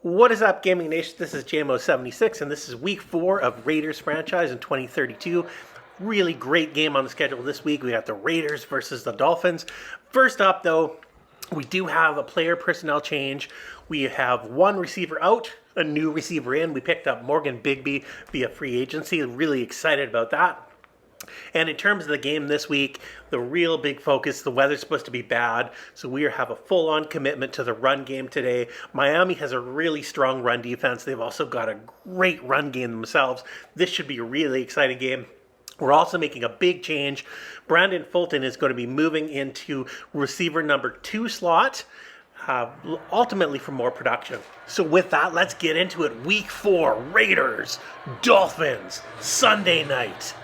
What is up, Gaming Nation? This is JMO76, and this is week 4 of Raiders franchise in 2032. Really great game on the schedule this week. We got the Raiders versus the Dolphins. First up, though, we do have a player personnel change. We have one receiver out, a new receiver in. We picked up Morgan Bigby via free agency. Really excited about that. And in terms of the game this week, the real big focus, the weather's supposed to be bad, so we have a full-on commitment to the run game today. Miami has a really strong run defense. They've also got a great run game themselves. This should be a really exciting game. We're also making a big change. Brandon Fulton is going to be moving into receiver number 2 slot, ultimately for more production. So with that, let's get into it. Week 4, Raiders, Dolphins, Sunday night.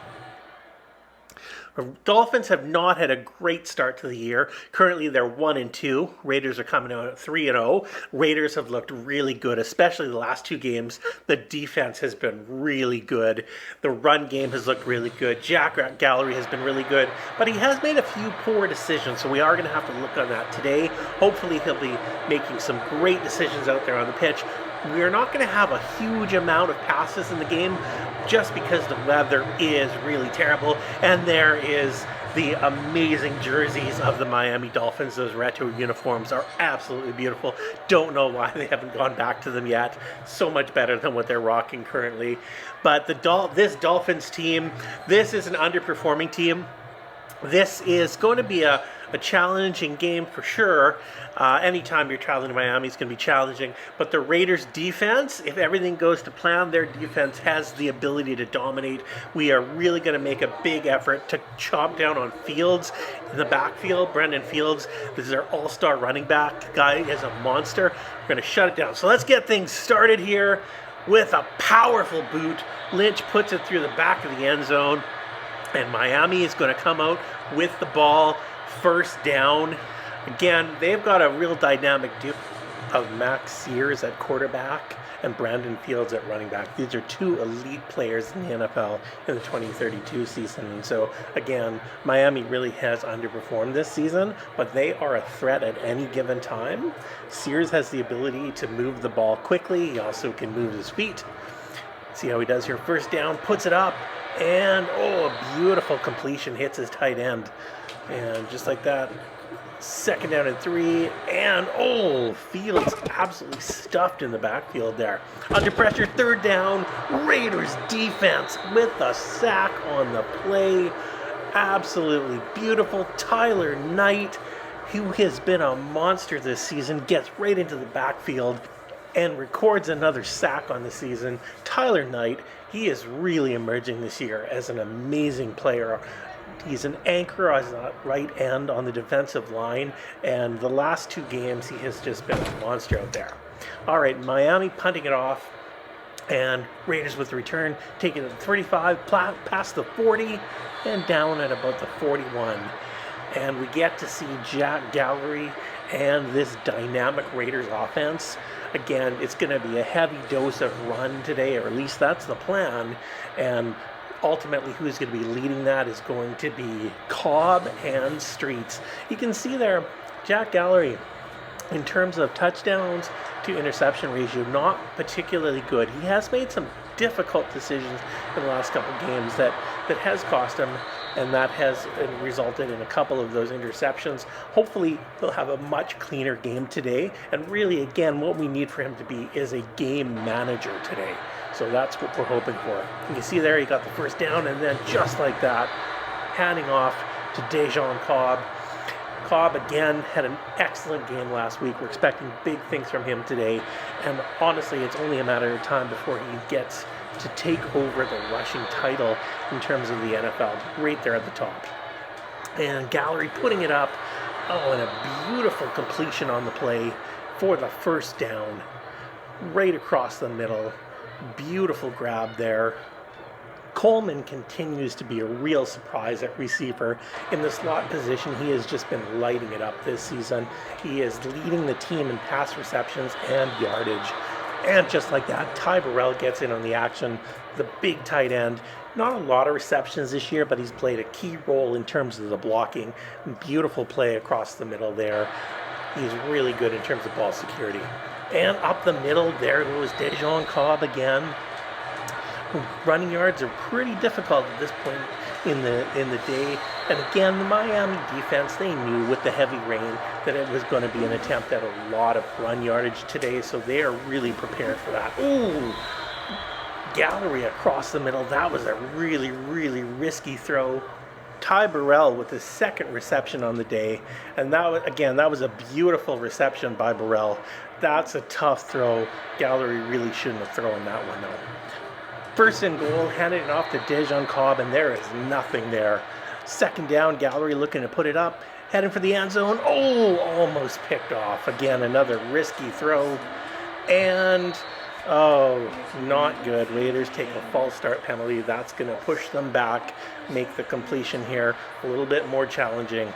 Dolphins have not had a great start to the year. Currently, they're 1-2. Raiders are coming out at 3-0. Raiders have looked really good, especially the last 2 games. The defense has been really good. The run game has looked really good. Jack Gallery has been really good, but he has made a few poor decisions, so we are going to have to look on that today. Hopefully, he'll be making some great decisions out there on the pitch. We're not going to have a huge amount of passes in the game just because the weather is really terrible, and there is the amazing jerseys of the Miami Dolphins. Those retro uniforms are absolutely beautiful. Don't know why they haven't gone back to them yet. So much better than what they're rocking currently. But this Dolphins team, this is an underperforming team. This is going to be a challenging game for sure. Anytime you're traveling to Miami, it's going to be challenging. But the Raiders' defense, if everything goes to plan, their defense has the ability to dominate. We are really going to make a big effort to chomp down on Fields in the backfield. Brendan Fields, this is our all-star running back. Guy is a monster. We're going to shut it down. So let's get things started here with a powerful boot. Lynch puts it through the back of the end zone. And Miami is going to come out with the ball, first down. Again, they've got a real dynamic duo of Max Sears at quarterback and Brandon Fields at running back. These are 2 elite players in the NFL in the 2032 season. And so, again, Miami really has underperformed this season, but they are a threat at any given time. Sears has the ability to move the ball quickly. He also can move his feet. See how he does here. First down, puts it up. And, a beautiful completion, hits his tight end. And just like that, second down and 3. And, Fields absolutely stuffed in the backfield there. Under pressure, third down. Raiders defense with a sack on the play. Absolutely beautiful. Tyler Knight, who has been a monster this season, gets right into the backfield and records another sack on the season. Tyler Knight, he is really emerging this year as an amazing player. He's an anchor as a right end on the defensive line, and the last 2 games he has just been a monster out there. All right, Miami punting it off, and Raiders with the return, taking it to 35, past the 40, and down at about the 41. And we get to see Jack Gallery and this dynamic Raiders offense. Again, it's going to be a heavy dose of run today, or at least that's the plan. And ultimately, who's going to be leading that is going to be Cobb and Streets. You can see there, Jack Gallery, in terms of touchdowns to interception ratio, not particularly good. He has made some difficult decisions in the last couple of games that has cost him, and that has resulted in a couple of those interceptions. Hopefully, he'll have a much cleaner game today. And really, again, what we need for him to be is a game manager today. So that's what we're hoping for. You can see there, he got the first down, and then just like that, handing off to Dejon Cobb. Cobb, again, had an excellent game last week. We're expecting big things from him today. And honestly, it's only a matter of time before he gets to take over the rushing title in terms of the NFL, right there at the top. And Gallery putting it up. And a beautiful completion on the play for the first down, right across the middle. Beautiful grab there. Coleman continues to be a real surprise at receiver. In the slot position, he has just been lighting it up this season. He is leading the team in pass receptions and yardage. And just like that, Ty Burrell gets in on the action, the big tight end. Not a lot of receptions this year, but he's played a key role in terms of the blocking. Beautiful play across the middle there. He's really good in terms of ball security. And up the middle, there goes Dejon Cobb again. Running yards are pretty difficult at this point in the day. And again, the Miami defense, they knew with the heavy rain that it was going to be an attempt at a lot of run yardage today, so they are really prepared for that. Ooh, Gallery across the middle. That was a really, really risky throw. Ty Burrell with his second reception on the day, and that was a beautiful reception by Burrell. That's a tough throw. Gallery really shouldn't have thrown that one though. First and goal, handing it off to Dejon Cobb, and there is nothing there. Second down, Gallery looking to put it up, heading for the end zone. Oh, almost picked off. Again, another risky throw. And, oh, not good. Raiders take a false start penalty. That's going to push them back, make the completion here a little bit more challenging.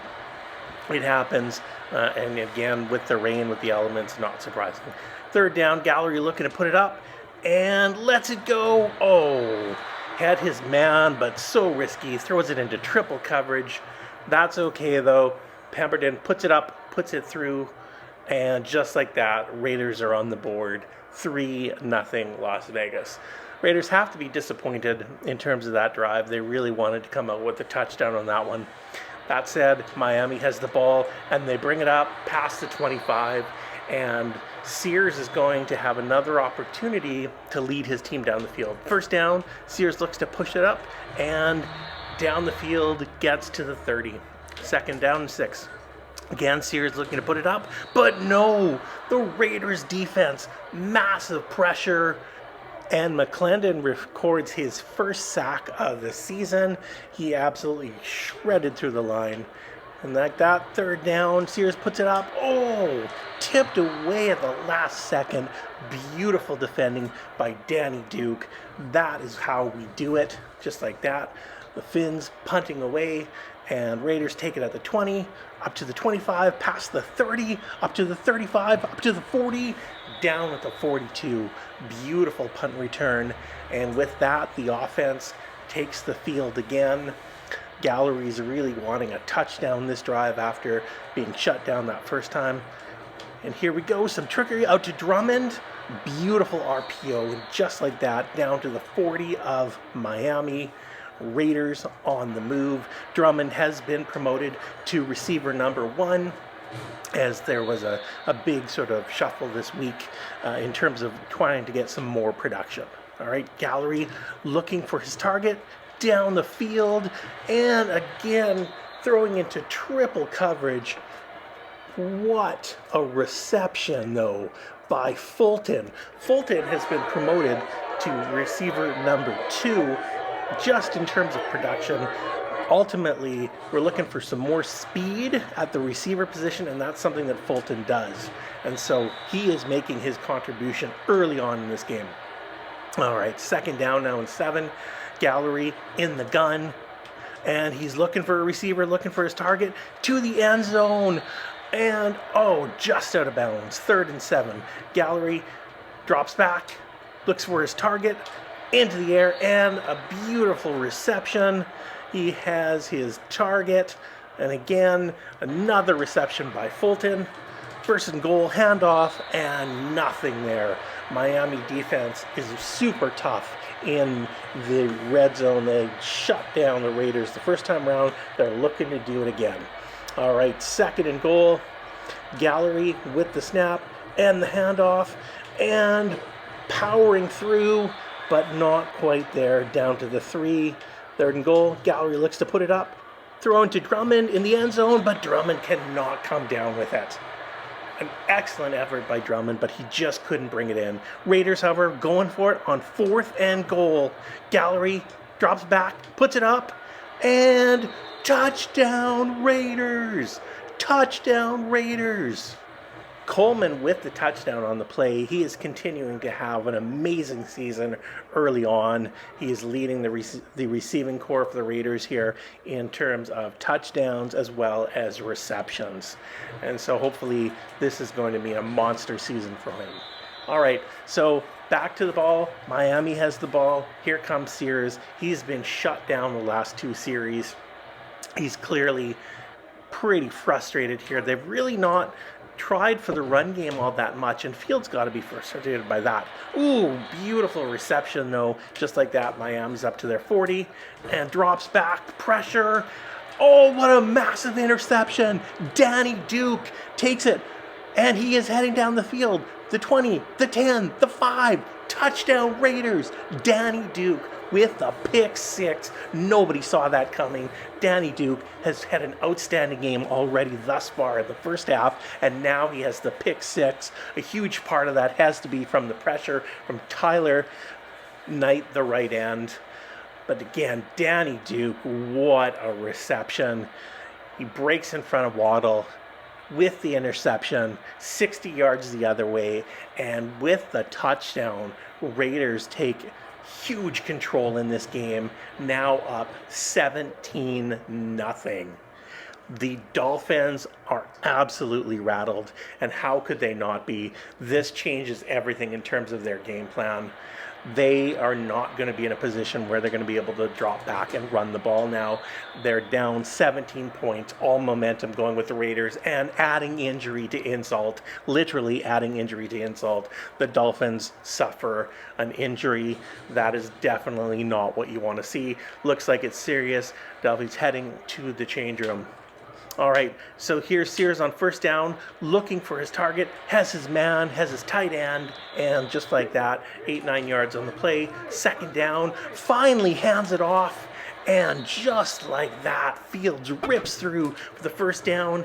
It happens, and again, with the rain, with the elements, not surprising. Third down, Gallery looking to put it up, and lets it go. Oh, had his man, but so risky. Throws it into triple coverage. That's okay, though. Pemberton puts it up, puts it through, and just like that, Raiders are on the board. 3-0 Las Vegas. Raiders have to be disappointed in terms of that drive. They really wanted to come out with a touchdown on that one. That said, Miami has the ball, and they bring it up past the 25, and Sears is going to have another opportunity to lead his team down the field. First down, Sears looks to push it up, and down the field gets to the 30. Second down and 6. Again, Sears looking to put it up, but no, the Raiders defense, massive pressure, and McClendon records his first sack of the season. He absolutely shredded through the line. And like that, third down, Sears puts it up. Oh, tipped away at the last second. Beautiful defending by Danny Duke. That is how we do it, just like that. The Finns punting away, and Raiders take it at the 20, up to the 25, past the 30, up to the 35, up to the 40, down at the 42. Beautiful punt return, and with that, the offense takes the field again. Gallery's really wanting a touchdown this drive after being shut down that first time. And here we go, some trickery out to Drummond. Beautiful RPO, and just like that, down to the 40 of Miami. Raiders on the move. Drummond has been promoted to receiver number 1, as there was a big sort of shuffle this week in terms of trying to get some more production. All right, Gallery looking for his target down the field, and again throwing into triple coverage. What a reception, though, by Fulton. Fulton has been promoted to receiver number 2 just in terms of production. Ultimately, we're looking for some more speed at the receiver position, and that's something that Fulton does. And so he is making his contribution early on in this game. All right, second down now and 7. Gallery in the gun, and he's looking for a receiver, looking for his target to the end zone, and oh, just out of bounds. Third and 7. Gallery drops back, looks for his target, into the air, and a beautiful reception. He has his target, and again, another reception by Fulton. First and goal, handoff, and nothing there. Miami defense is super tough in the red zone. They shut down the Raiders the first time around. They're looking to do it again. All right, second and goal. Gallery with the snap and the handoff, and powering through, but not quite there, down to the 3. Third and goal. Gallery looks to put it up. Thrown to Drummond in the end zone, but Drummond cannot come down with it. An excellent effort by Drummond, but he just couldn't bring it in. Raiders, however, going for it on fourth and goal. Gallery drops back, puts it up, and touchdown Raiders! Touchdown Raiders! Coleman with the touchdown on the play. He is continuing to have an amazing season early on. He is leading the receiving core for the Raiders here in terms of touchdowns as well as receptions. And so hopefully this is going to be a monster season for him. All right, so back to the ball. Miami has the ball. Here comes Sears. He's been shut down the last 2 series. He's clearly pretty frustrated here. They've really not tried for the run game all that much, and Fields got to be frustrated by that. Ooh, beautiful reception though. Just like that, Miami's up to their 40 and drops back, pressure. Oh, what a massive interception. Danny Duke takes it, and he is heading down the field. The 20, the 10, the 5, touchdown Raiders. Danny Duke with the pick 6. Nobody saw that coming. Danny Duke has had an outstanding game already thus far in the first half, and now he has the pick 6. A huge part of that has to be from the pressure from Tyler Knight, the right end. But again, Danny Duke, what a reception. He breaks in front of Waddle with the interception, 60 yards the other way, and with the touchdown, Raiders take huge control in this game, now up 17-0. The Dolphins are absolutely rattled, and how could they not be? This changes everything in terms of their game plan. They are not going to be in a position where they're going to be able to drop back and run the ball now. They're down 17 points, all momentum going with the Raiders, and adding injury to insult, literally adding injury to insult. The Dolphins suffer an injury. That is definitely not what you want to see. Looks like it's serious. Dolphins heading to the change room. All right, so here's Sears on first down, looking for his target, has his man, has his tight end, and just like that, 8-9 yards on the play, second down, finally hands it off, and just like that, Fields rips through for the first down,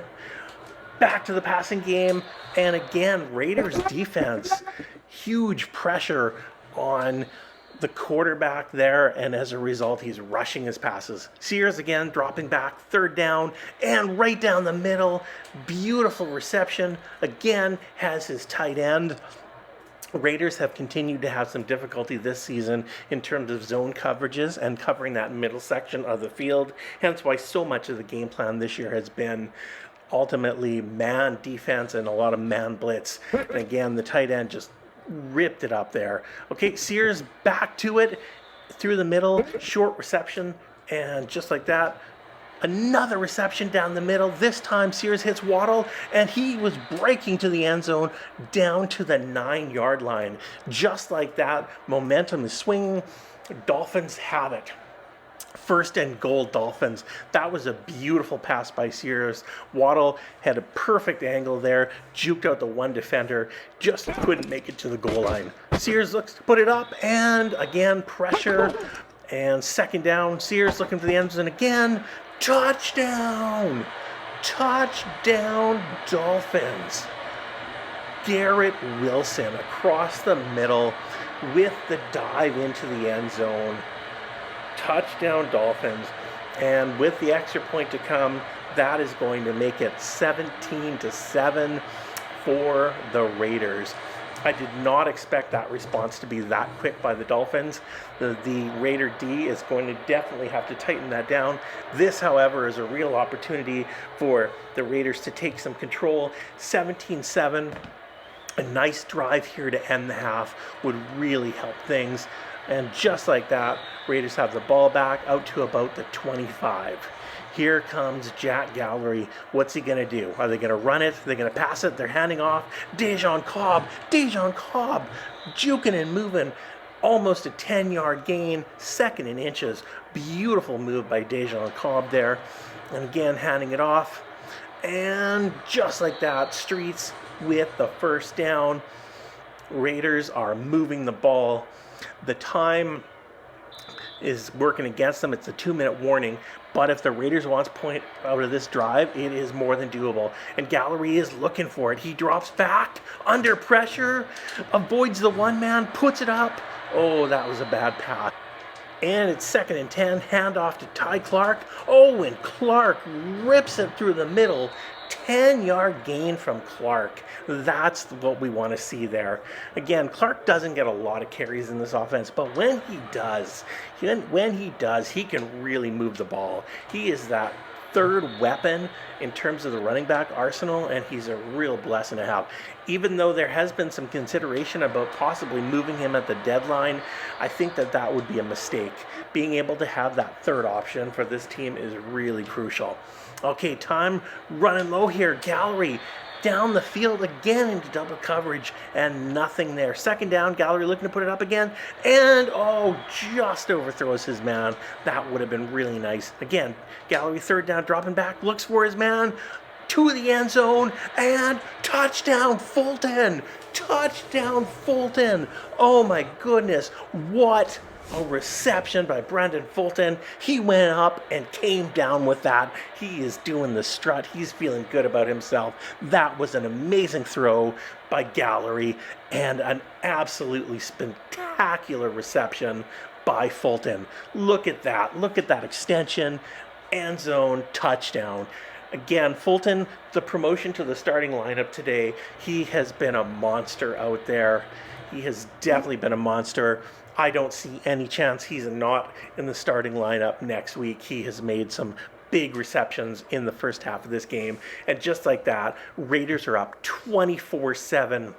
back to the passing game, and again, Raiders defense, huge pressure on the quarterback there, and as a result, he's rushing his passes. Sears again dropping back, third down, and right down the middle. Beautiful reception. Again, has his tight end. Raiders have continued to have some difficulty this season in terms of zone coverages and covering that middle section of the field. Hence why so much of the game plan this year has been ultimately man defense and a lot of man blitz. And again, the tight end just ripped it up there. Okay, Sears back to it through the middle, short reception, and just like that, another reception down the middle. This time Sears hits Waddle, and he was breaking to the end zone down to the 9-yard line. Just like that, momentum is swinging. Dolphins have it. First and goal, Dolphins. That was a beautiful pass by Sears. Waddle had a perfect angle there, juked out the one defender, just couldn't make it to the goal line. Sears looks to put it up, and again, pressure, and second down. Sears looking for the end zone again. Touchdown! Touchdown, Dolphins. Garrett Wilson across the middle with the dive into the end zone. Touchdown Dolphins, and with the extra point to come, that is going to make it 17-7 for the Raiders. I did not expect that response to be that quick by the Dolphins. The Raider D is going to definitely have to tighten that down. This, however, is a real opportunity for the Raiders to take some control. 17-7, a nice drive here to end the half would really help things. And just like that, Raiders have the ball back out to about the 25. Here comes Jack Gallery. What's he going to do? Are they going to run it? Are they going to pass it? They're handing off. Dejon Cobb, juking and moving. Almost a 10-yard gain, second in inches. Beautiful move by Dejon Cobb there. And again, handing it off. And just like that, Streets with the first down. Raiders are moving the ball. The time is working against them. It's a 2-minute warning. But if the Raiders want to point out of this drive, it is more than doable. And Gallery is looking for it. He drops back under pressure, avoids the one man, puts it up. Oh, that was a bad pass. And it's 2nd and 10, handoff to Ty Clark. Oh, and Clark rips it through the middle. 10-yard gain from Clark. That's what we want to see there. Again, Clark doesn't get a lot of carries in this offense, but when he does, he can really move the ball. He is that third weapon in terms of the running back arsenal, and he's a real blessing to have. Even though there has been some consideration about possibly moving him at the deadline, I think that would be a mistake. Being able to have that third option for this team is really crucial. Okay, time running low here. Gallery down the field again into double coverage, and nothing there. Second down, Gallery looking to put it up again, and just overthrows his man. That would have been really nice. Again, Gallery third down, dropping back, looks for his man, to the end zone, and touchdown Fulton! Touchdown Fulton! Oh my goodness, what a reception by Brendan Fulton. He went up and came down with that. He is doing the strut. He's feeling good about himself. That was an amazing throw by Gallery and an absolutely spectacular reception by Fulton. Look at that. Look at that extension. End zone touchdown. Again, Fulton, the promotion to the starting lineup today, he has been a monster out there. He has definitely been a monster. I don't see any chance he's not in the starting lineup next week. He has made some big receptions in the first half of this game. And just like that, Raiders are up 24-7.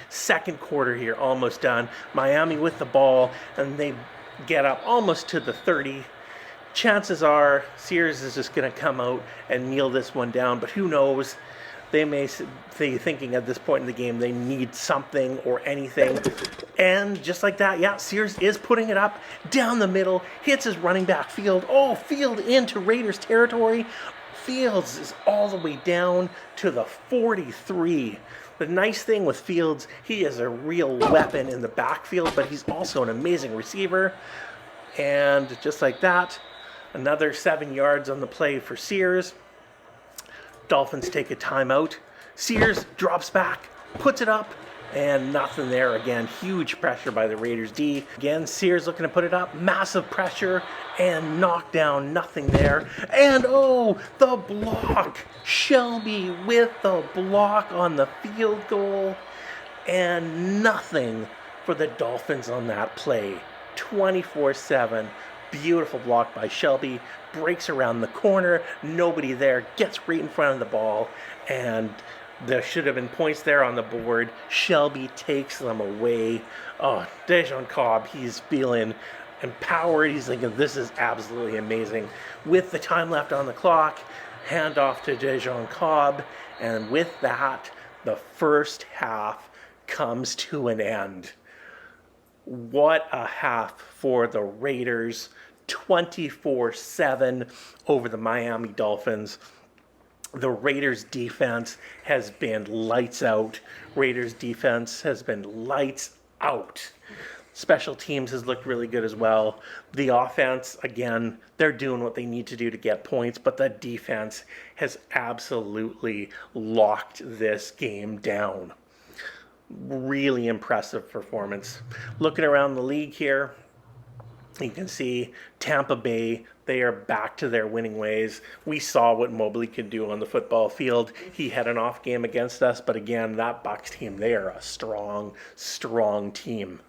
Second quarter here, almost done. Miami with the ball, and they get up almost to the 30. Chances are Sears is just going to come out and kneel this one down, but who knows? They may be thinking at this point in the game they need something or anything. And just like that, yeah, Sears is putting it up down the middle, hits his running back Field. Oh, Field into Raiders territory. Fields is all the way down to the 43. The nice thing with Fields, he is a real weapon in the backfield, but he's also an amazing receiver. And just like that, another 7 yards on the play for Sears. Dolphins take a timeout. Sears drops back, puts it up, and nothing there. Again, huge pressure by the Raiders D. Again, Sears looking to put it up. Massive pressure and knockdown. Nothing there. And the block. Shelby with the block on the field goal. And nothing for the Dolphins on that play. 24-7. Beautiful block by Shelby. Breaks around the corner. Nobody there. Gets right in front of the ball. And there should have been points there on the board. Shelby takes them away. Oh, Dejon Cobb, he's feeling empowered. He's thinking, this is absolutely amazing. With the time left on the clock, hand off to Dejon Cobb. And with that, the first half comes to an end. What a half for the Raiders. 24-7 over the Miami Dolphins. The Raiders defense has been lights out. Raiders defense has been lights out. Special teams has looked really good as well. The offense, again, they're doing what they need to do to get points, but the defense has absolutely locked this game down. Really impressive performance. Looking around the league here, you can see Tampa Bay, they are back to their winning ways. We saw what Mobley could do on the football field. He had an off game against us, but again, that Bucs team, they are a strong, strong team.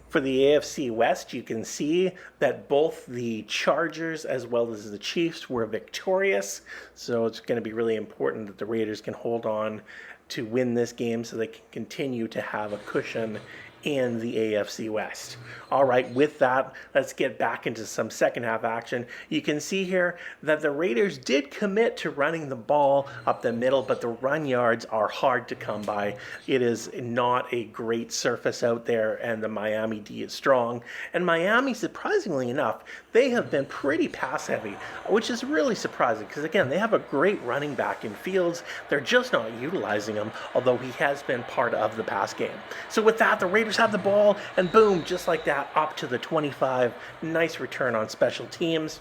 For the AFC West, you can see that both the Chargers as well as the Chiefs were victorious. So it's going to be really important that the Raiders can hold on to win this game so they can continue to have a cushion in the AFC West. All right, with that, let's get back into some second half action. You can see here that the Raiders did commit to running the ball up the middle, but the run yards are hard to come by. It is not a great surface out there, and the Miami D is strong. And Miami, surprisingly enough, they have been pretty pass heavy, which is really surprising because, again, they have a great running back in Fields. They're just not utilizing him, although he has been part of the pass game. So with that, the Raiders have the ball, and boom, just like that, up to the 25. Nice return on special teams.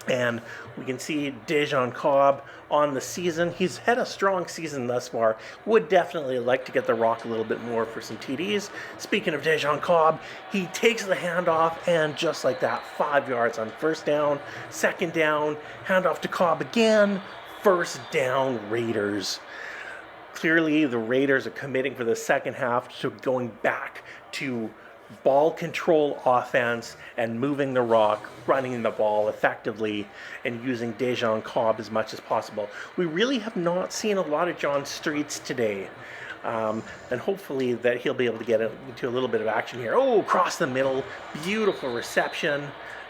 And we can see Dejon Cobb on the season. He's had a strong season thus far. Would definitely like to get the rock a little bit more for some TDs. Speaking of Dejon Cobb, he takes the handoff, and just like that, 5 yards on first down. Second down, handoff to Cobb again. First down, Raiders. Clearly, the Raiders are committing for the second half to going back to ball control offense and moving the rock, running the ball effectively, and using Dejon Cobb as much as possible. We really have not seen a lot of John Streets today. And hopefully that he'll be able to get into a little bit of action here. Oh, across the middle, beautiful reception.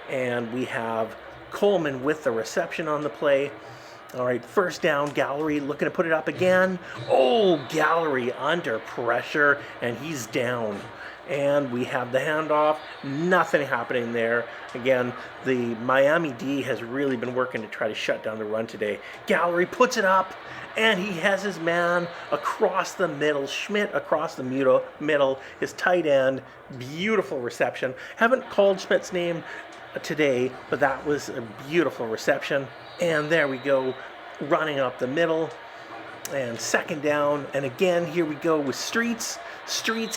And we have Coleman with the reception on the play. All right, first down, Gallery looking to put it up again. Oh, Gallery under pressure, and he's down. And we have the handoff. Nothing happening there. Again, the Miami D has really been working to try to shut down the run today. Gallery puts it up, and he has his man across the middle. Schmidt across the middle, his tight end. Beautiful reception. Haven't called Schmidt's name today, but that was a beautiful reception. And there we go, running up the middle, and second down. And again, here we go with Streets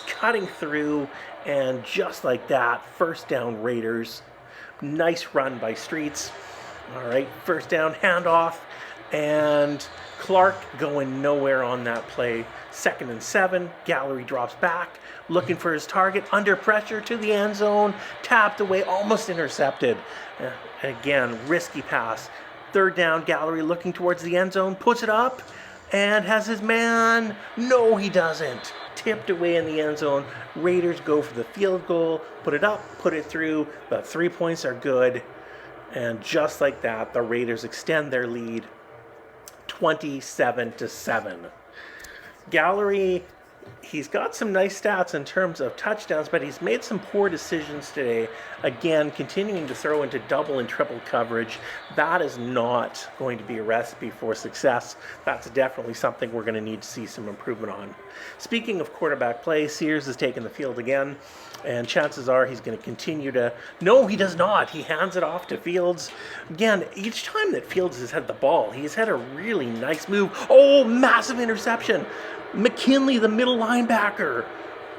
cutting through, and just like that, first down Raiders. Nice run by Streets. All right, first down, handoff, and Clark going nowhere on that play. 2nd and 7, Gallery drops back, looking for his target, under pressure to the end zone, tapped away, almost intercepted. Again, risky pass. 3rd down, Gallery looking towards the end zone, puts it up, and has his man. No, he doesn't. Tipped away in the end zone. Raiders go for the field goal, put it up, put it through. The 3 points are good. And just like that, the Raiders extend their lead 27-7. Gallery, he's got some nice stats in terms of touchdowns, but he's made some poor decisions today. Again, continuing to throw into double and triple coverage. That is not going to be a recipe for success. That's definitely something we're going to need to see some improvement on. Speaking of quarterback play, Sears has taken the field again, and chances are he's going to continue to... No, he does not. He hands it off to Fields. Again, each time that Fields has had the ball, he's had a really nice move. Oh, massive interception. McKinley, the middle linebacker,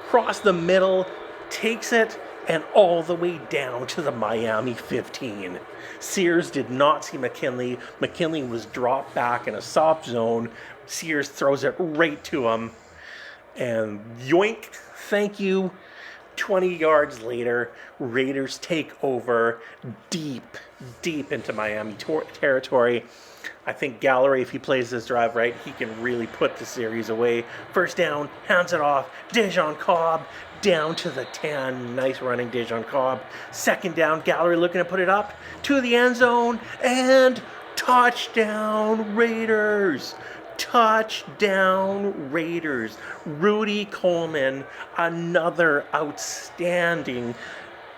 across the middle, takes it, and all the way down to the Miami 15. Sears did not see McKinley. McKinley was dropped back in a soft zone. Sears throws it right to him. And yoink, thank you. 20 yards later, Raiders take over deep into Miami territory. I think Gallery, if he plays this drive right, he can really put the series away. First down, hands it off. Dejon Cobb down to the 10. Nice running, Dejon Cobb. Second down, Gallery looking to put it up to the end zone. And touchdown, Raiders. Touchdown, Raiders. Rudy Coleman, another outstanding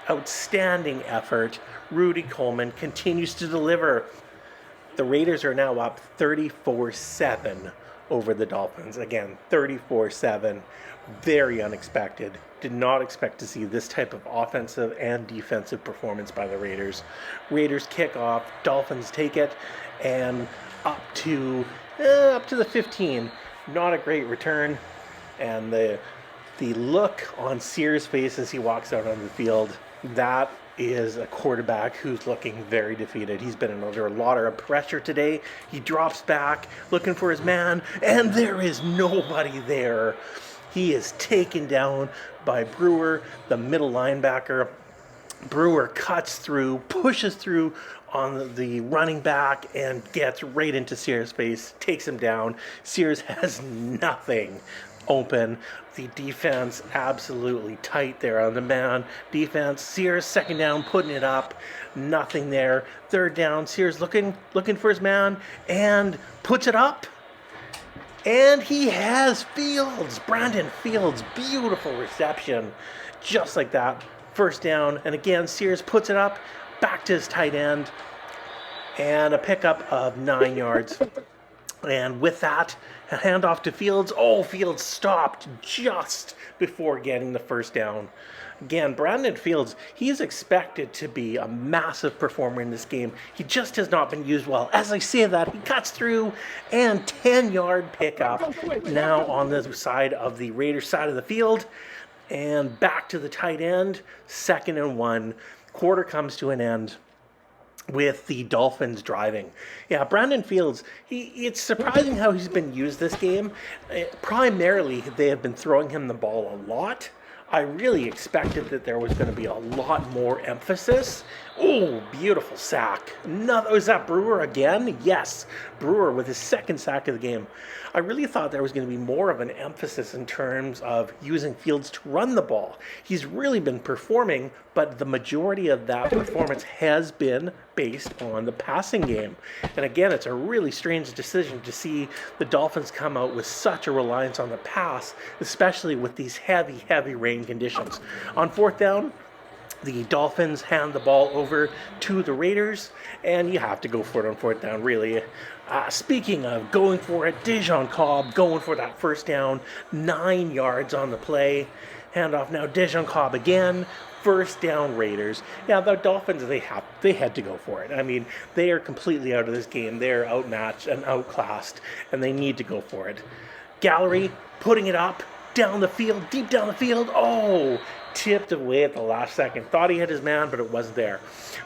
effort. Rudy Coleman continues to deliver. The Raiders are now up 34-7 over the Dolphins. Again, 34-7. Very unexpected. Did not expect to see this type of offensive and defensive performance by the Raiders. Raiders kick off. Dolphins take it, and up to the 15. Not a great return. And the look on Sears' face as he walks out on the field, that is a quarterback who's looking very defeated. He's been under a lot of pressure today. He drops back, looking for his man, and there is nobody there. He is taken down by Brewer, the middle linebacker. Brewer cuts through, pushes through on the running back, and gets right into Sears' face, takes him down. Sears has nothing open. The defense absolutely tight there on the man. Defense, Sears second down, putting it up. Nothing there. Third down, Sears looking for his man and puts it up. And he has Fields. Brandon Fields, beautiful reception. Just like that. First down, and again, Sears puts it up, back to his tight end, and a pickup of 9 yards. And with that, a handoff to Fields. Oh, Fields stopped just before getting the first down. Again, Brandon Fields, he's expected to be a massive performer in this game. He just has not been used well. As I say that, he cuts through, and 10-yard pickup now on the side of the Raiders side of the field. And back to the tight end, 2nd and 1. Quarter comes to an end with the Dolphins driving. Yeah, Brandon Fields, it's surprising how he's been used this game. Primarily, they have been throwing him the ball a lot. I really expected that there was going to be a lot more emphasis. Oh, beautiful sack. Was that Brewer again? Yes, Brewer with his second sack of the game. I really thought there was going to be more of an emphasis in terms of using Fields to run the ball. He's really been performing, but the majority of that performance has been based on the passing game. And again, it's a really strange decision to see the Dolphins come out with such a reliance on the pass, especially with these heavy rain conditions. On fourth down, the Dolphins hand the ball over to the Raiders, and you have to go for it on fourth down, really. Speaking of going for it, Dejon Cobb going for that first down, 9 yards on the play. Handoff now, Dejon Cobb again. First down, Raiders. Yeah, the Dolphins, they had to go for it. I mean, they are completely out of this game. They're outmatched and outclassed, and they need to go for it. Gallery putting it up, down the field, deep down the field. Oh, tipped away at the last second. Thought he had his man, but it wasn't there.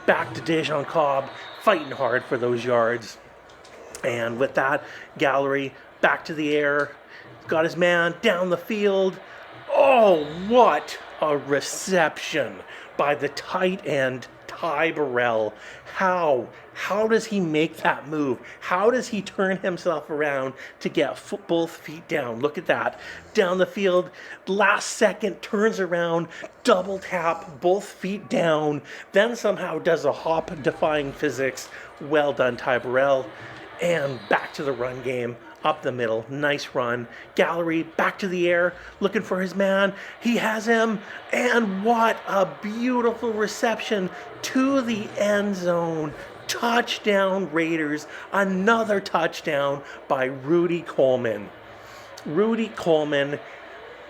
Back to Dejon Cobb, fighting hard for those yards. And with that, Gallery back to the air. Got his man down the field. Oh, what a reception by the tight end, Ty Burrell. How does he make that move? How does he turn himself around to get both feet down? Look at that. Down the field, last second, turns around, double tap, both feet down, then somehow does a hop defying physics. Well done, Ty Burrell. And back to the run game. Up the middle, nice run. Gallery back to the air, looking for his man. He has him, and what a beautiful reception to the end zone. Touchdown, Raiders. Another touchdown by Rudy Coleman. Rudy Coleman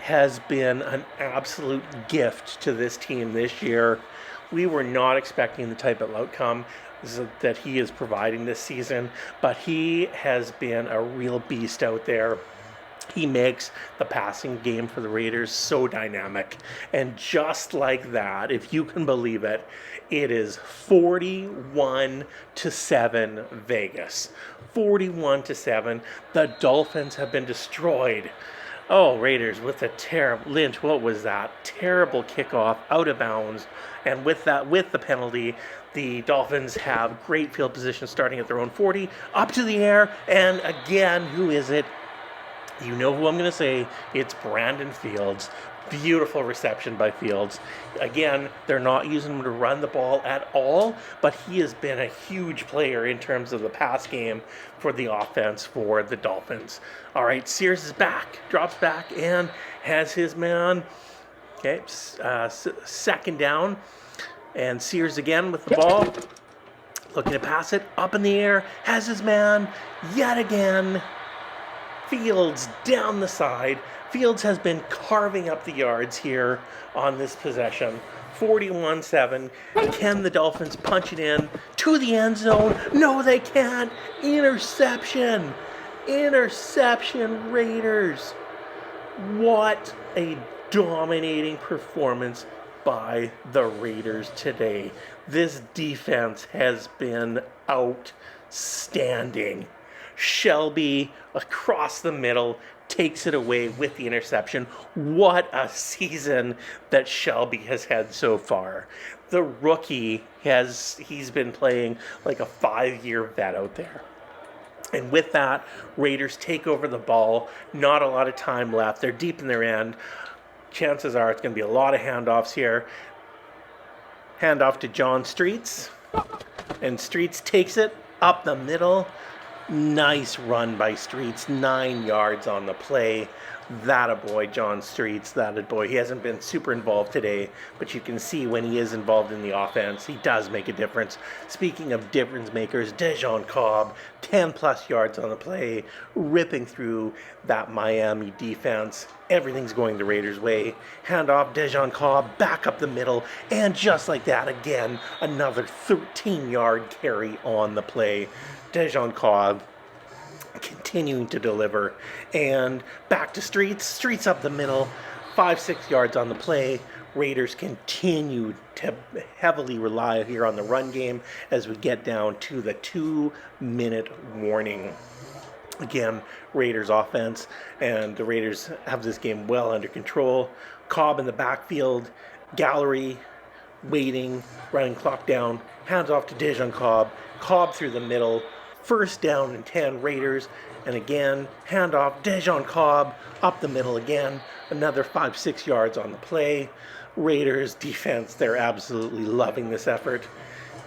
has been an absolute gift to this team this year. We were not expecting the type of outcome that he is providing this season, but he has been a real beast out there. He makes the passing game for the Raiders so dynamic. And just like that, if you can believe it, it is 41-7 Vegas. 41-7. The Dolphins have been destroyed. Oh, Raiders with a terrible Lynch, what was that? Terrible kickoff out of bounds. And with the penalty, the Dolphins have great field position starting at their own 40, up to the air, and again, who is it? You know who I'm going to say. It's Brandon Fields. Beautiful reception by Fields. Again, they're not using him to run the ball at all, but he has been a huge player in terms of the pass game for the offense for the Dolphins. All right, Sears is back, drops back, and has his man. Okay, second down. And Sears again with the ball. Looking to pass it up in the air. Has his man yet again. Fields down the side. Fields has been carving up the yards here on this possession. 41-7. Can the Dolphins punch it in to the end zone? No, they can't. Interception. Interception, Raiders. What a dominating performance by the Raiders today. This defense has been outstanding. Shelby across the middle takes it away with the interception. What a season that Shelby has had so far. The rookie he's been playing like a 5-year vet out there. And with that, Raiders take over the ball. Not a lot of time left. They're deep in their end. Chances are it's going to be a lot of handoffs here. Handoff to John Streets. And Streets takes it up the middle. Nice run by Streets. 9 yards on the play. That a boy, John Streets. That a boy. He hasn't been super involved today, but you can see when he is involved in the offense, he does make a difference. Speaking of difference makers, Dejon Cobb, 10 plus yards on the play, ripping through that Miami defense. Everything's going the Raiders' way. Handoff, Dejon Cobb, back up the middle, and just like that, again, another 13-yard carry on the play. Dejon Cobb continuing to deliver, and back to Streets up the middle, 5-6 yards on the play. Raiders continue to heavily rely here on the run game as we get down to the 2-minute warning. Again, Raiders offense, and the Raiders have this game well under control. Cobb in the backfield, Gallery waiting, running clock down, hands off to Dejon Cobb, Cobb through the middle, first down and 10 Raiders, and again, handoff, Dejon Cobb up the middle again, another 5-6 yards on the play. Raiders defense, they're absolutely loving this effort.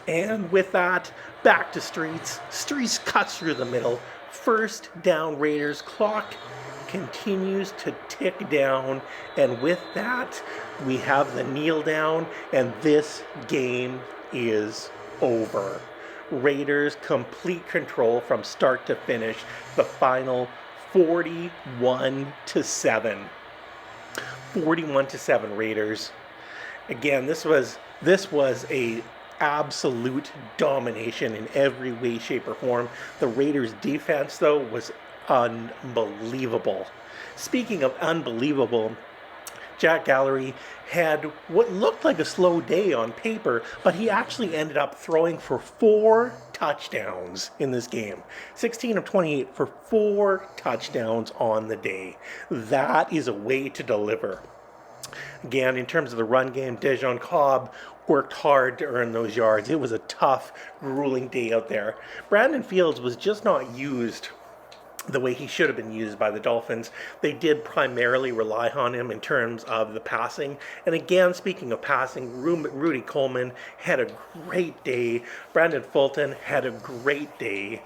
And with that, back to Streets. Streets cuts through the middle. First down Raiders, clock continues to tick down, and with that, we have the kneel down, and this game is over. Raiders complete control from start to finish. The final 41-7. 41-7 Raiders. Again, this was a absolute domination in every way, shape, or form. The Raiders' defense, though, was unbelievable. Speaking of unbelievable, Jack Gallery had what looked like a slow day on paper, but he actually ended up throwing for 4 touchdowns in this game. 16 of 28 for 4 touchdowns on the day. That is a way to deliver. Again, in terms of the run game, Dejon Cobb worked hard to earn those yards. It was a tough, grueling day out there. Brandon Fields was just not used the way he should have been used by the Dolphins. They did primarily rely on him in terms of the passing. And again, speaking of passing, Rudy Coleman had a great day. Brandon Fulton had a great day.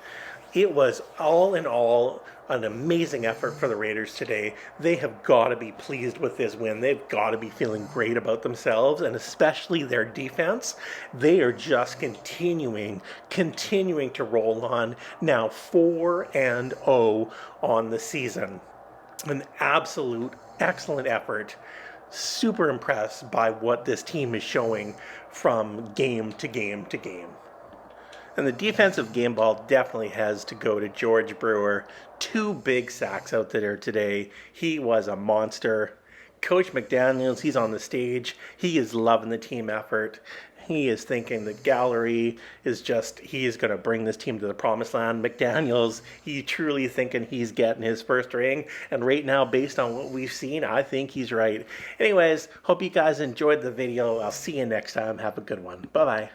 It was all in all an amazing effort for the Raiders today. They have got to be pleased with this win. They've got to be feeling great about themselves, and especially their defense. They are just continuing to roll on, now 4-0 on the season. An absolute excellent effort. Super impressed by what this team is showing from game to game to game. And the defensive game ball definitely has to go to George Brewer. 2 big sacks out there today. He was a monster. Coach McDaniels, he's on the stage. He is loving the team effort. He is thinking the Gallery is he is going to bring this team to the promised land. McDaniels, he's truly thinking he's getting his first ring. And right now, based on what we've seen, I think he's right. Anyways, hope you guys enjoyed the video. I'll see you next time. Have a good one. Bye-bye.